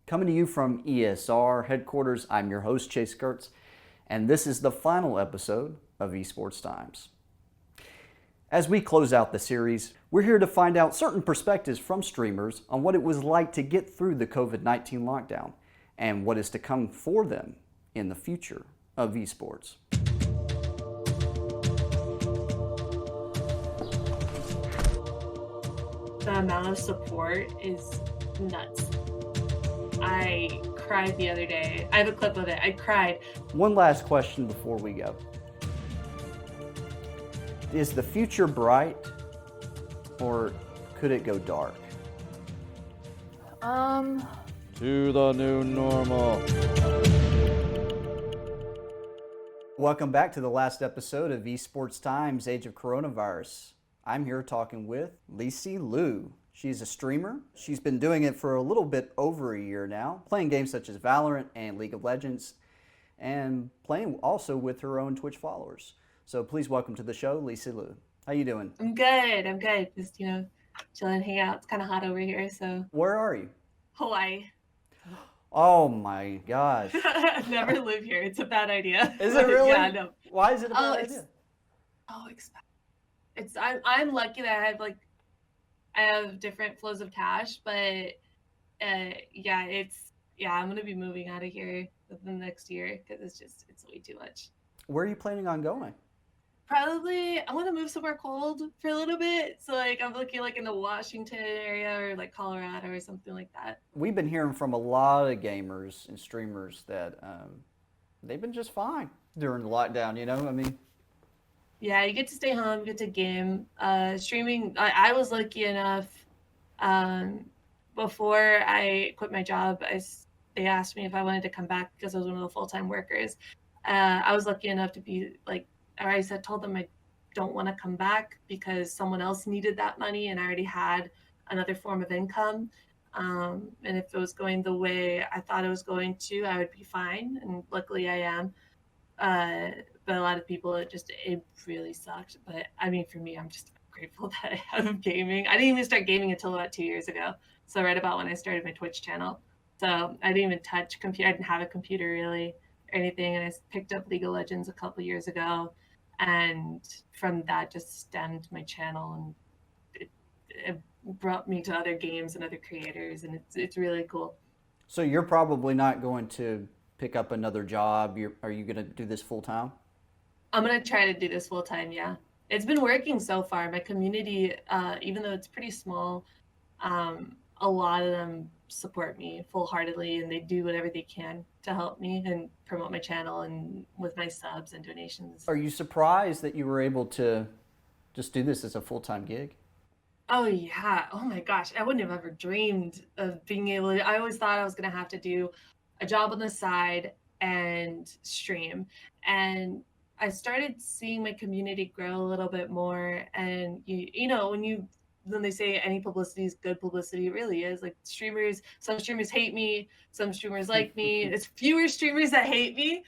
Coming to you from ESR headquarters, I'm your host, Chase Gertz, and this is the final episode of Esports Times. As we close out the series, we're here to find out certain perspectives from streamers on what it was like to get through the COVID-19 lockdown and what is to come for them in the future of esports. The amount of support is nuts. I cried the other day. I have a clip of it. I cried. One last question before we go. Is the future bright or could it go dark? To the new normal. Welcome back to the last episode of Esports Times, Age of Coronavirus. I'm here talking with Lacey Liu. She's a streamer. She's been doing it for a little bit over a year now, playing games such as Valorant and League of Legends, and playing also with her own Twitch followers. So please welcome to the show, Lacey Liu. How you doing? I'm good. Just, chilling, hang out. It's kind of hot over here, so. Where are you? Hawaii. Oh my gosh. Never live here. It's a bad idea. Is it really? Yeah, no. Why is it a bad idea? I'm lucky that I have different flows of cash, but I'm gonna be moving out of here within the next year because it's way too much. Where are you planning on going? Probably I want to move somewhere cold for a little bit. So I'm looking in the Washington area or Colorado or something like that. We've been hearing from a lot of gamers and streamers that they've been just fine during the lockdown, Yeah, you get to stay home, you get to game. Streaming, I was lucky enough, before I quit my job, they asked me if I wanted to come back because I was one of the full-time workers. I was lucky enough to be told them I don't want to come back because someone else needed that money and I already had another form of income. And if it was going the way I thought it was going to, I would be fine. And luckily I am. But a lot of people, it really sucked. But for me, I'm just grateful that I have gaming. I didn't even start gaming until about 2 years ago. So right about when I started my Twitch channel. So I didn't even touch computer. I didn't have a computer really or anything. And I picked up League of Legends a couple years ago. And from that just stemmed my channel. And it brought me to other games and other creators. And it's really cool. So you're probably not going to pick up another job. Are you going to do this full time? I'm going to try to do this full time, yeah. It's been working so far. My community, even though it's pretty small, a lot of them support me full-heartedly, and they do whatever they can to help me and promote my channel and with my subs and donations. Are you surprised that you were able to just do this as a full-time gig? Oh, yeah. Oh, my gosh. I wouldn't have ever dreamed of being able to. I always thought I was going to have to do a job on the side and stream. And I started seeing my community grow a little bit more. And, when they say any publicity is good publicity, it really is. Some streamers hate me, some streamers like me. It's fewer streamers that hate me.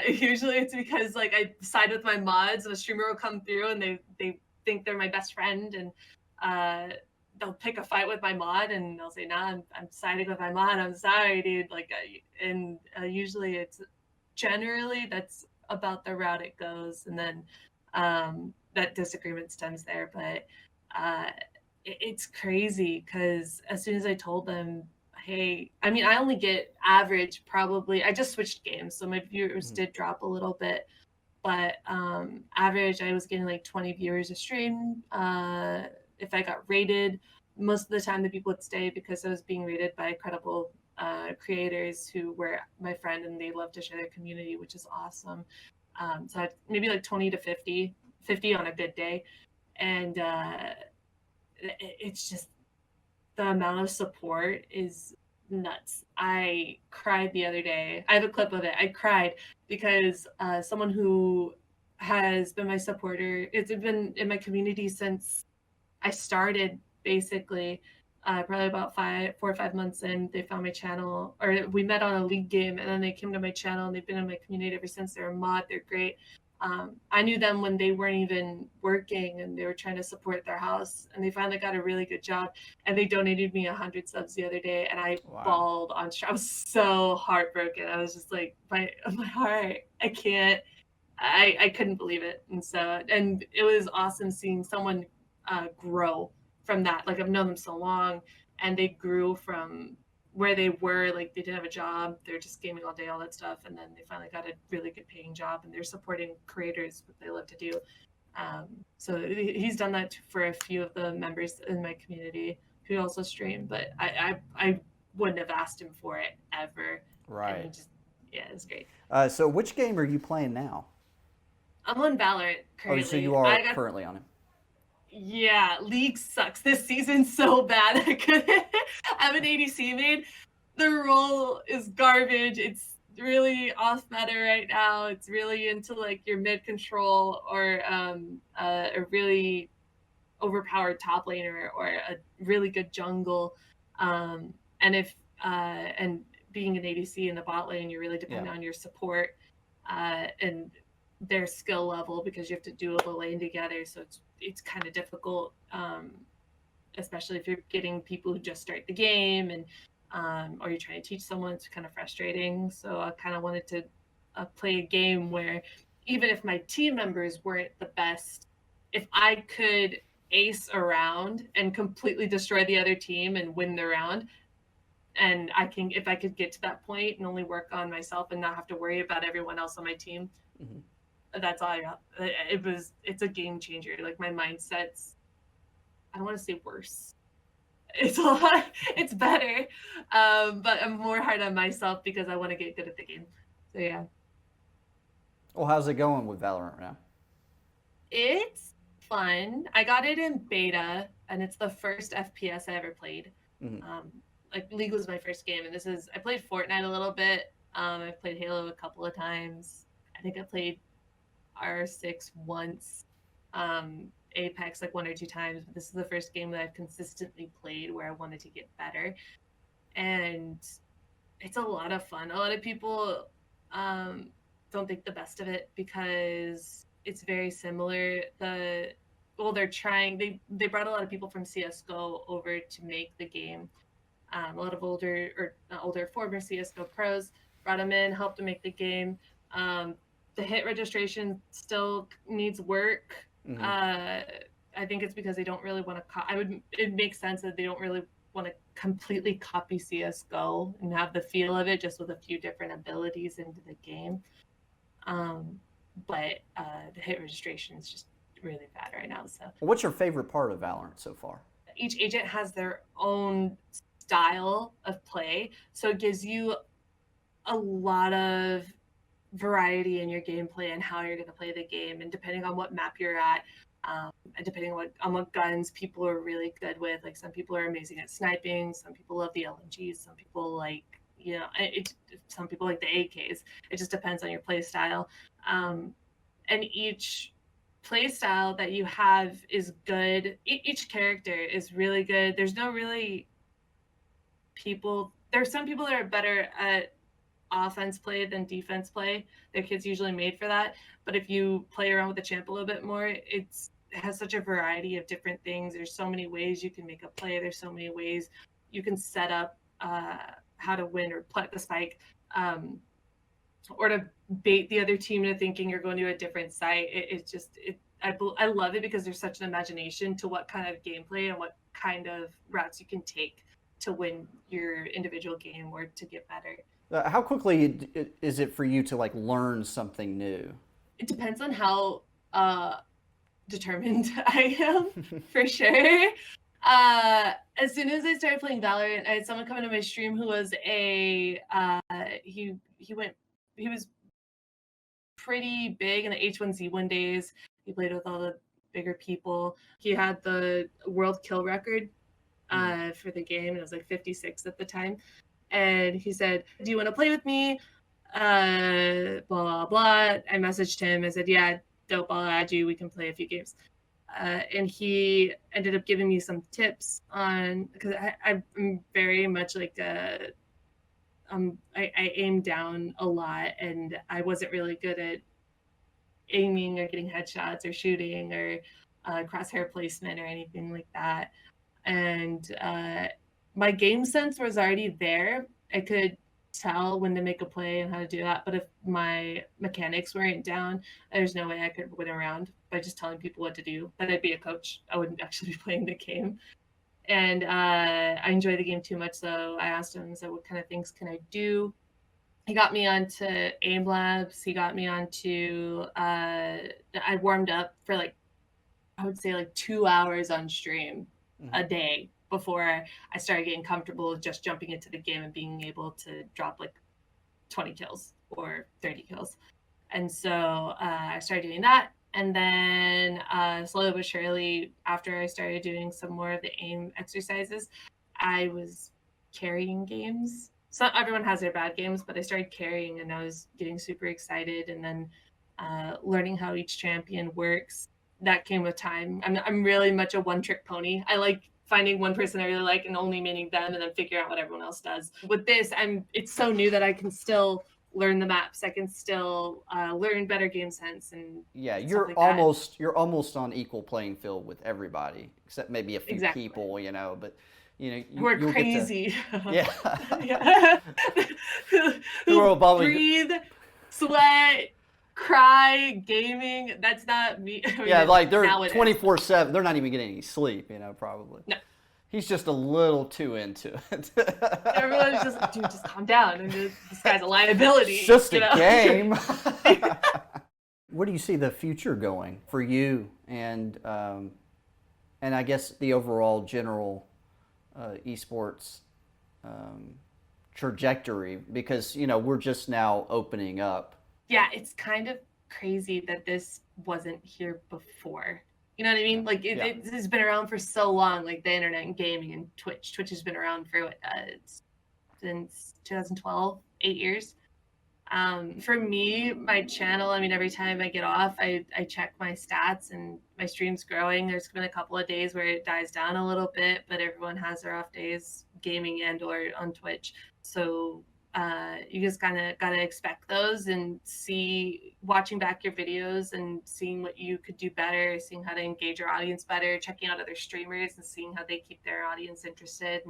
Usually it's because I side with my mods. A streamer will come through and they think they're my best friend, and they'll pick a fight with my mod and they'll say, nah, I'm siding with my mod. I'm sorry, dude. Usually it's generally that's about the route it goes. And then that disagreement stems there. But it's crazy because as soon as I told them, hey, I only get average probably. I just switched games, so my viewers did drop a little bit. But average, I was getting 20 viewers a stream. If I got rated, most of the time the people would stay because I was being rated by credible creators who were my friend and they love to share their community, which is awesome. So I'd maybe 20 to 50 on a good day. And it's just the amount of support is nuts. I cried the other day. I have a clip of it. I cried because someone who has been my supporter, it's been in my community since I started, basically. Probably about 4 or 5 months in, they found my channel, or we met on a league game, and then they came to my channel, and they've been in my community ever since. They're a mod, they're great. I knew them when they weren't even working and they were trying to support their house, and they finally got a really good job, and they donated me 100 subs the other day, and I bawled on stream. I was so heartbroken. I was just like, my heart, I couldn't believe it. And it was awesome seeing someone grow from that. Like, I've known them so long, and they grew from where they were, like, they didn't have a job, they're just gaming all day, all that stuff, and then they finally got a really good paying job, and they're supporting creators, what they love to do. So he's done that for a few of the members in my community who also stream, but I wouldn't have asked him for it ever. Right. And yeah, it was great. So which game are you playing now? I'm on Valorant currently. Oh, so you are currently on it. Yeah, League sucks. This season's so bad. I'm an ADC main. The role is garbage. It's really off meta right now. It's really into like your mid control or a really overpowered top laner or a really good jungle. And being an ADC in the bot lane, you're really dependent on your support and their skill level, because you have to do the lane together. So it's kind of difficult, especially if you're getting people who just start the game and or you're trying to teach someone. It's kind of frustrating. So I kind of wanted to play a game where even if my team members weren't the best, if I could ace a round and completely destroy the other team and win the round, and if I could get to that point and only work on myself and not have to worry about everyone else on my team, that's all I got. It's a game changer. Like, my mindset's, I don't want to say worse. It's a lot. It's better, but I'm more hard on myself because I want to get good at the game. So yeah. Well, how's it going with Valorant now? It's fun. I got it in beta, and it's the first FPS I ever played. Like, League was my first game, and I played Fortnite a little bit. I've played Halo a couple of times. I think I played R6 once, Apex like 1 or 2 times, but this is the first game that I've consistently played where I wanted to get better, and it's a lot of fun. A lot of people don't think the best of it because it's very similar. They brought a lot of people from CSGO over to make the game. A lot of older former CSGO pros brought them in, helped them make the game. The hit registration still needs work. I think it's because they don't really want to. It makes sense that they don't really want to completely copy CS:GO and have the feel of it, just with a few different abilities into the game. But the hit registration is just really bad right now. So, what's your favorite part of Valorant so far? Each agent has their own style of play, so it gives you a lot of variety in your gameplay and how you're going to play the game, and depending on what map you're at, and depending on what guns people are really good with. Like, some people are amazing at sniping, some people love the LMGs, some people like, some people like the AKs. It just depends on your play style, and each play style that you have is good. Each character is really good. There's no really people. There's some people that are better at offense play than defense play. Their kid's usually made for that. But if you play around with the champ a little bit more, it has such a variety of different things. There's so many ways you can make a play. There's so many ways you can set up how to win or plant the spike, or to bait the other team into thinking you're going to a different site. I love it because there's such an imagination to what kind of gameplay and what kind of routes you can take to win your individual game or to get better. How quickly is it for you to like learn something new? It depends on how determined I am, for sure. As soon as I started playing Valorant, I had someone come into my stream who was he was pretty big in the H1Z1 days. He played with all the bigger people. He had the world kill record for the game, and it was like 56 at the time. And he said, "Do you want to play with me?" Blah, blah, blah. I messaged him. I said, "Yeah, dope, I'll add you. We can play a few games." And he ended up giving me some tips on, because I'm very much like I aim down a lot, and I wasn't really good at aiming or getting headshots or shooting or crosshair placement or anything like that. And my game sense was already there. I could tell when to make a play and how to do that. But if my mechanics weren't down, there's no way I could win around by just telling people what to do. Then I'd be a coach. I wouldn't actually be playing the game. And I enjoy the game too much, though. I asked him, so what kind of things can I do? He got me onto aim labs. He got me onto I warmed up for I would say 2 hours on stream a day before I started getting comfortable with just jumping into the game and being able to drop 20 kills or 30 kills. And so I started doing that. And then slowly but surely, after I started doing some more of the aim exercises, I was carrying games. So everyone has their bad games, but I started carrying and I was getting super excited. And then learning how each champion works, that came with time. I'm really much a one-trick pony. I like finding one person I really like and only maining them and then figure out what everyone else does. With this, it's so new that I can still learn the maps. I can still learn better game sense and yeah, you're almost on equal playing field with everybody except maybe a few people, but we're crazy. Yeah. Yeah. Breathe, sweat, cry, gaming. That's not me. Yeah, they're 24/7. They're not even getting any sleep, probably. No. He's just a little too into it. Everyone's just, dude, just calm down. And this guy's a liability. It's just a game. Where do you see the future going for you and I guess the overall general esports trajectory? Because, we're just now opening up. Yeah, it's kind of crazy that this wasn't here before. You know what I mean? It has been around for so long, the internet and gaming and Twitch. Twitch has been around for since 2012, 8 years. For me, my channel, every time I get off, I check my stats and my stream's growing. There's been a couple of days where it dies down a little bit, but everyone has their off days, gaming and or on Twitch. So you just kind of got to expect those and watching back your videos and seeing what you could do better, seeing how to engage your audience better, checking out other streamers and seeing how they keep their audience interested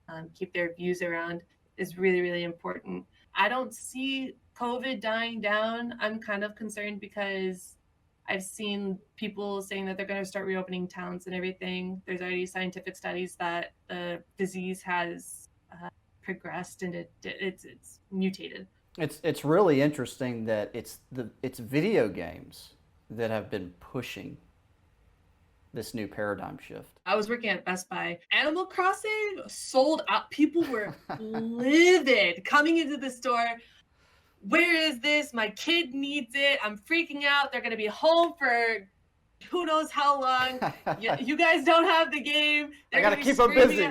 and keep their views around is really, really important. I don't see COVID dying down. I'm kind of concerned because I've seen people saying that they're going to start reopening towns and everything. There's already scientific studies that the disease has progressed and it's mutated. It's really interesting that it's video games that have been pushing this new paradigm shift. I was working at Best Buy. Animal Crossing sold out. People were livid coming into the store. Where is this? My kid needs it. I'm freaking out. They're going to be home for who knows how long. You guys don't have the game. I got to keep them busy.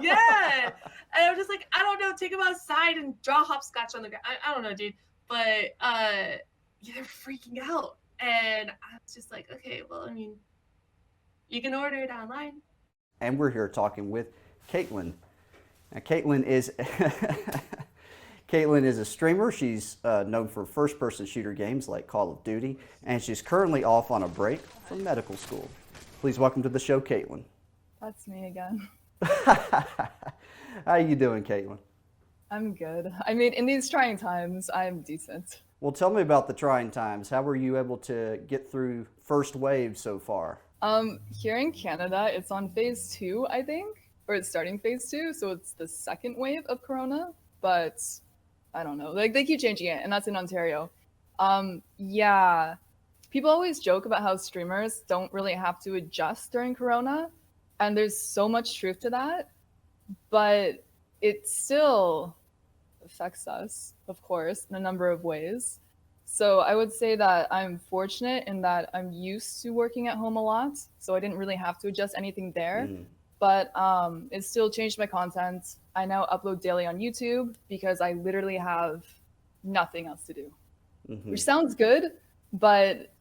Yeah. And I'm just I don't know. Take them outside and draw hopscotch on the ground. I don't know, dude. But they're freaking out. And I was just okay, well, you can order it online. And we're here talking with Caitlin. Now, Caitlin is a streamer. She's known for first-person shooter games like Call of Duty, and she's currently off on a break from medical school. Please welcome to the show, Caitlin. That's me again. How are you doing, Caitlin? I'm good. In these trying times, I'm decent. Well, tell me about the trying times. How were you able to get through first wave so far? Here in Canada, it's on phase 2, I think, or it's starting phase 2, so it's the second wave of Corona, but I don't know. They keep changing it, and that's in Ontario. Yeah. People always joke about how streamers don't really have to adjust during Corona, and there's so much truth to that, but it still affects us, of course, in a number of ways. So I would say that I'm fortunate in that I'm used to working at home a lot, so I didn't really have to adjust anything there. But it still changed my content. I now upload daily on YouTube because I literally have nothing else to do, which sounds good, but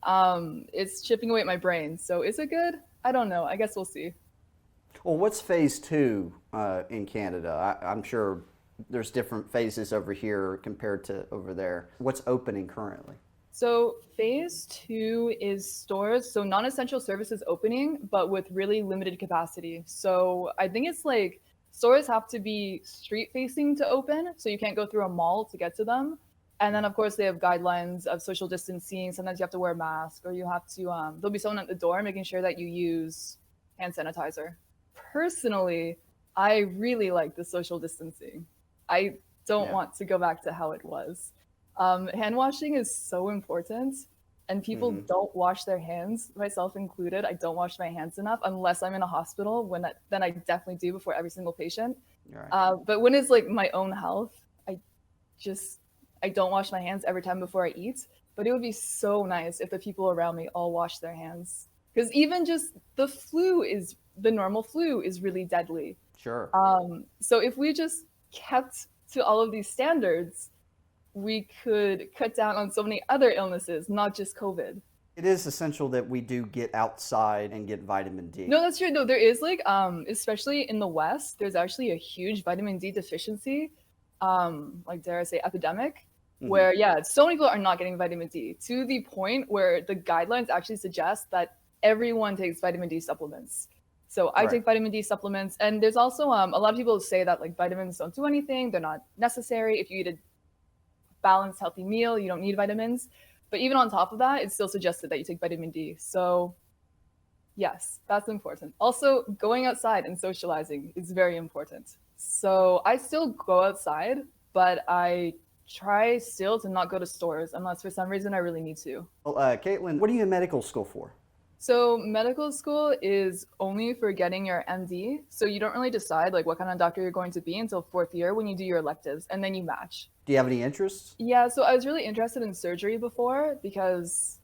it's chipping away at my brain. So is it good? I don't know. I guess we'll see. Well, what's phase 2 in Canada? I'm sure there's different phases over here compared to over there. What's opening currently? So phase 2 is stores, so non-essential services opening, but with really limited capacity. So I think it's like stores have to be street facing to open, so you can't go through a mall to get to them. And then of course they have guidelines of social distancing. Sometimes you have to wear a mask, or you have to there'll be someone at the door making sure that you use hand sanitizer. Personally, I really like the social distancing. I don't want to go back to how it was. Hand washing is so important, and people don't wash their hands, myself included. I don't wash my hands enough unless I'm in a hospital. Then I definitely do before every single patient. Right. But when it's like my own health, I don't wash my hands every time before I eat. But it would be so nice if the people around me all wash their hands, because even just the normal flu is really deadly. Sure. So if we just kept to all of these standards, we could cut down on so many other illnesses, not just COVID. It is essential that we do get outside and get vitamin D. No, that's true. No, there is like, especially in the West, there's actually a huge vitamin D deficiency, like dare I say epidemic, where so many people are not getting vitamin D, to the point where the guidelines actually suggest that everyone takes vitamin D supplements. So I take vitamin D supplements, and there's also a lot of people say that like vitamins don't do anything, they're not necessary. If you eat a balanced, healthy meal, you don't need vitamins. But even on top of that, it's still suggested that you take vitamin D. So yes, that's important. Also, going outside and socializing is very important. So I still go outside, but I try still to not go to stores unless for some reason I really need to. Well, Caitlin, what are you in medical school for? So medical school is only for getting your MD. So you don't really decide like what kind of doctor you're going to be until 4th year when you do your electives, and then you match. Do you have any interests? Yeah, so I was really interested in surgery before because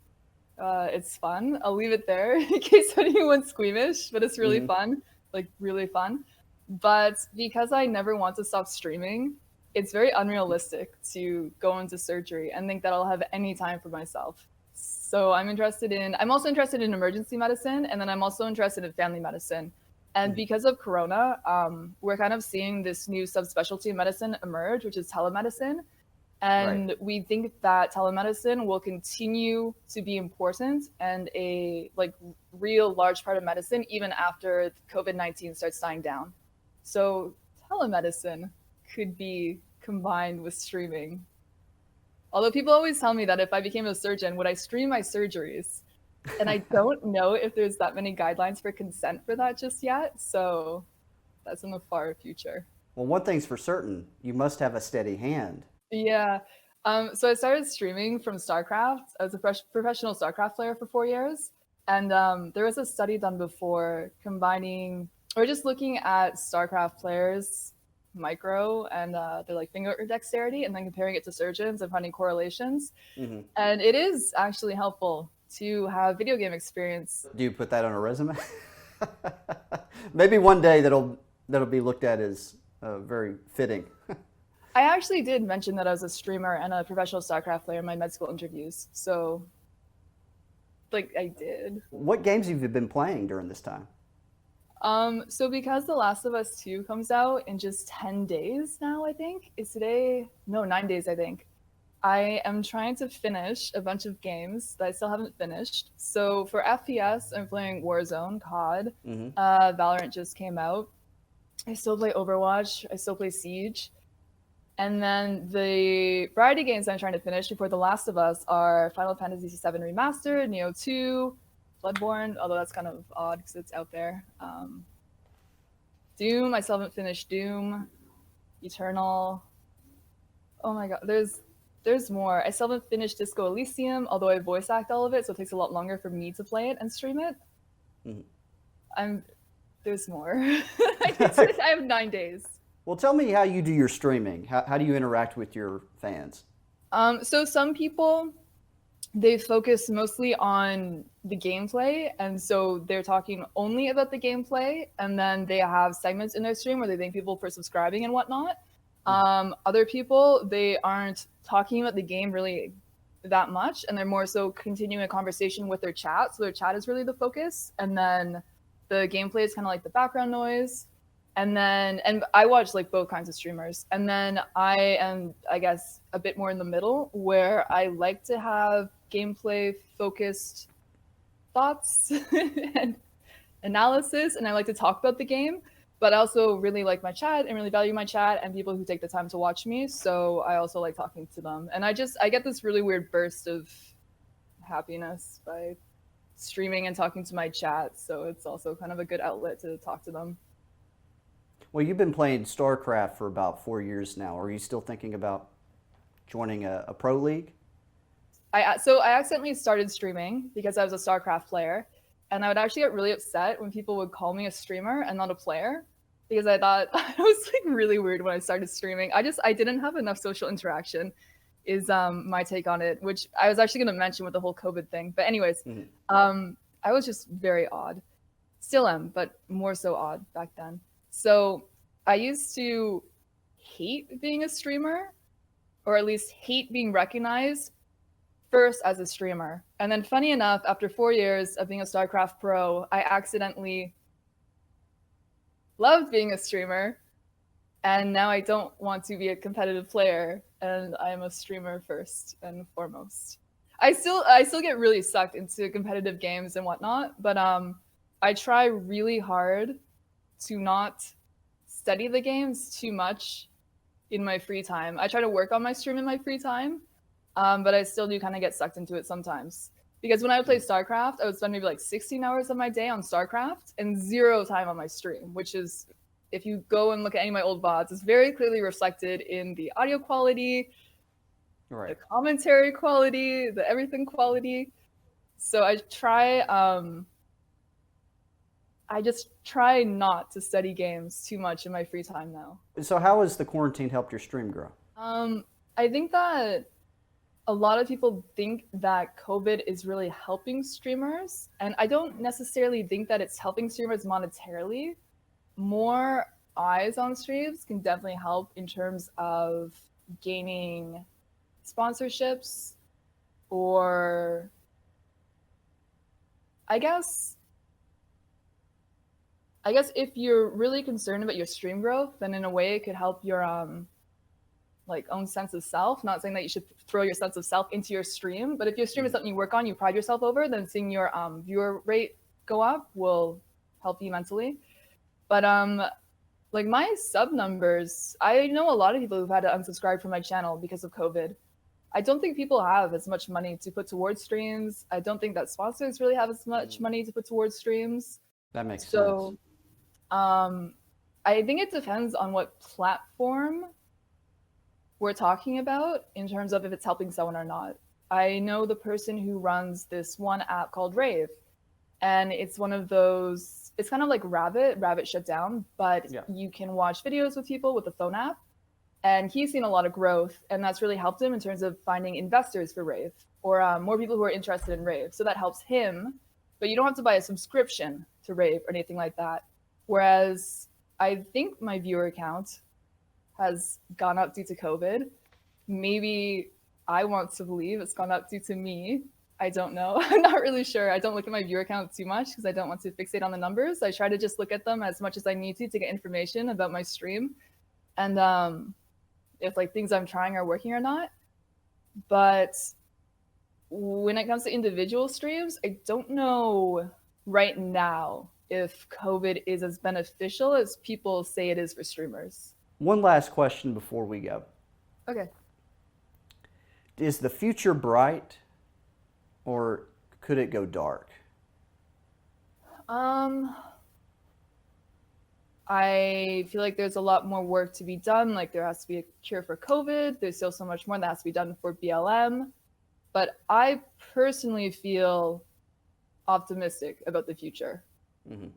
it's fun. I'll leave it there in case anyone's squeamish, but it's really fun, like really fun. But because I never want to stop streaming, it's very unrealistic to go into surgery and think that I'll have any time for myself. So I'm also interested in emergency medicine, and then I'm also interested in family medicine. And because of Corona, we're kind of seeing this new subspecialty of medicine emerge, which is telemedicine. And we think that telemedicine will continue to be important and a like real large part of medicine even after COVID-19 starts dying down. So telemedicine could be combined with streaming. Although people always tell me that if I became a surgeon, would I stream my surgeries? And I don't know if there's that many guidelines for consent for that just yet. So that's in the far future. Well, one thing's for certain, you must have a steady hand. Yeah. So I started streaming from StarCraft. I was a professional StarCraft player for 4 years. And there was a study done before combining or just looking at StarCraft players micro and their like finger dexterity, and then comparing it to surgeons and finding correlations. And it is actually helpful to have video game experience. Do you put that on a resume? Maybe one day that'll be looked at as very fitting. I actually did mention that I was a streamer and a professional StarCraft player in my med school interviews. So like I did. What games have you been playing during this time? So because The Last of Us 2 comes out in just 10 days now, I think. Is today? No, 9 days, I think. I am trying to finish a bunch of games that I still haven't finished. So for FPS, I'm playing Warzone, COD. Valorant just came out. I still play Overwatch. I still play Siege. And then the variety games I'm trying to finish before The Last of Us are Final Fantasy VII Remastered, Neo 2, Bloodborne, although that's kind of odd because it's out there. Doom, I still haven't finished Doom. Eternal. Oh my god, there's more. I still haven't finished Disco Elysium, although I voice act all of it, so it takes a lot longer for me to play it and stream it. There's more. I have 9 days. Well, tell me how you do your streaming. How do you interact with your fans? So some people, they focus mostly on the gameplay, and so they're talking only about the gameplay, and then they have segments in their stream where they thank people for subscribing and whatnot. Other people, they aren't talking about the game really that much, and they're more so continuing a conversation with their chat, so their chat is really the focus, and then the gameplay is kind of like the background noise. And I watch like both kinds of streamers. And then I am, I guess, a bit more in the middle, where I like to have gameplay focused thoughts and analysis, and I like to talk about the game, but I also really like my chat and really value my chat and people who take the time to watch me. So I also like talking to them, and I get this really weird burst of happiness by streaming and talking to my chat. So it's also kind of a good outlet to talk to them. Well, you've been playing StarCraft for about 4 years now. Are you still thinking about joining a pro league? I accidentally started streaming because I was a StarCraft player, and I would actually get really upset when people would call me a streamer and not a player, because I thought I was like really weird when I started streaming. I didn't have enough social interaction, is my take on it, which I was actually going to mention with the whole COVID thing. But anyways, I was just very odd. Still am, but more so odd back then. So I used to hate being a streamer, or at least hate being recognized first as a streamer. And then funny enough, after 4 years of being a StarCraft pro, I accidentally loved being a streamer. And now I don't want to be a competitive player, and I'm a streamer first and foremost. I still get really sucked into competitive games and whatnot, but I try really hard to not study the games too much in my free time. I try to work on my stream in my free time, but I still do kind of get sucked into it sometimes. Because when I would play StarCraft, I would spend maybe like 16 hours of my day on StarCraft and 0 time on my stream, which is, if you go and look at any of my old VODs, it's very clearly reflected in the audio quality, the commentary quality, the everything quality. So I just try not to study games too much in my free time now. So how has the quarantine helped your stream grow? I think that a lot of people think that COVID is really helping streamers, and I don't necessarily think that it's helping streamers monetarily. More eyes on streams can definitely help in terms of gaining sponsorships, or I guess if you're really concerned about your stream growth, then in a way it could help your like own sense of self. Not saying that you should throw your sense of self into your stream, but if your stream is something you work on, you pride yourself over, then seeing your viewer rate go up will help you mentally. But like my sub numbers, I know a lot of people who've had to unsubscribe from my channel because of COVID. I don't think people have as much money to put towards streams. I don't think that sponsors really have as much money to put towards streams. That makes sense. So I think it depends on what platform we're talking about in terms of if it's helping someone or not. I know the person who runs this one app called Rave, and it's one of those, it's kind of like Rabbit shut down, but you can watch videos with people with the phone app, and he's seen a lot of growth, and that's really helped him in terms of finding investors for Rave, or more people who are interested in Rave. So that helps him, but you don't have to buy a subscription to Rave or anything like that. Whereas I think my viewer count has gone up due to COVID. Maybe I want to believe it's gone up due to me. I don't know. I'm not really sure. I don't look at my viewer count too much because I don't want to fixate on the numbers. I try to just look at them as much as I need to get information about my stream, and if like things I'm trying are working or not. But when it comes to individual streams, I don't know right now if COVID is as beneficial as people say it is for streamers. One last question before we go. Okay. Is the future bright, or could it go dark? I feel like there's a lot more work to be done. Like there has to be a cure for COVID. There's still so much more that has to be done for BLM. But I personally feel optimistic about the future. Mm-hmm.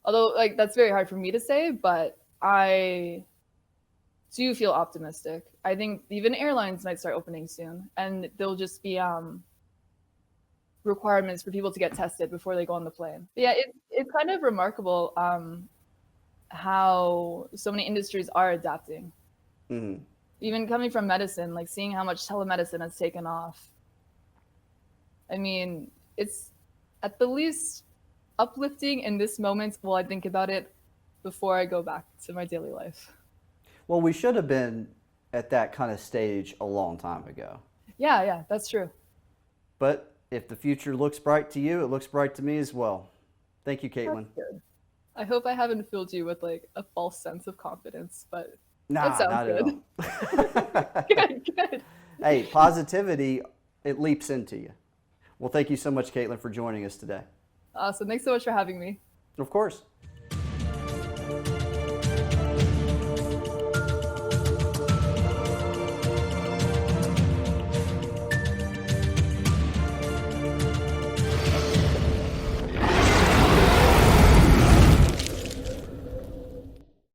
Although like that's very hard for me to say, but I do feel optimistic. I think even airlines might start opening soon, and there'll just be requirements for people to get tested before they go on the plane. But yeah, it's kind of remarkable how so many industries are adapting. Mm-hmm. Even coming from medicine, like seeing how much telemedicine has taken off. I mean, it's at the least uplifting in this moment while I think about it before I go back to my daily life. Well, we should have been at that kind of stage a long time ago. Yeah, that's true. But if the future looks bright to you, it looks bright to me as well. Thank you, Caitlin. That's good. I hope I haven't filled you with like a false sense of confidence, but Nah, that sounds not good. at all. Good. Hey, positivity, it leaps into you. Well, thank you so much, Caitlin, for joining us today. Awesome. Thanks so much for having me. Of course.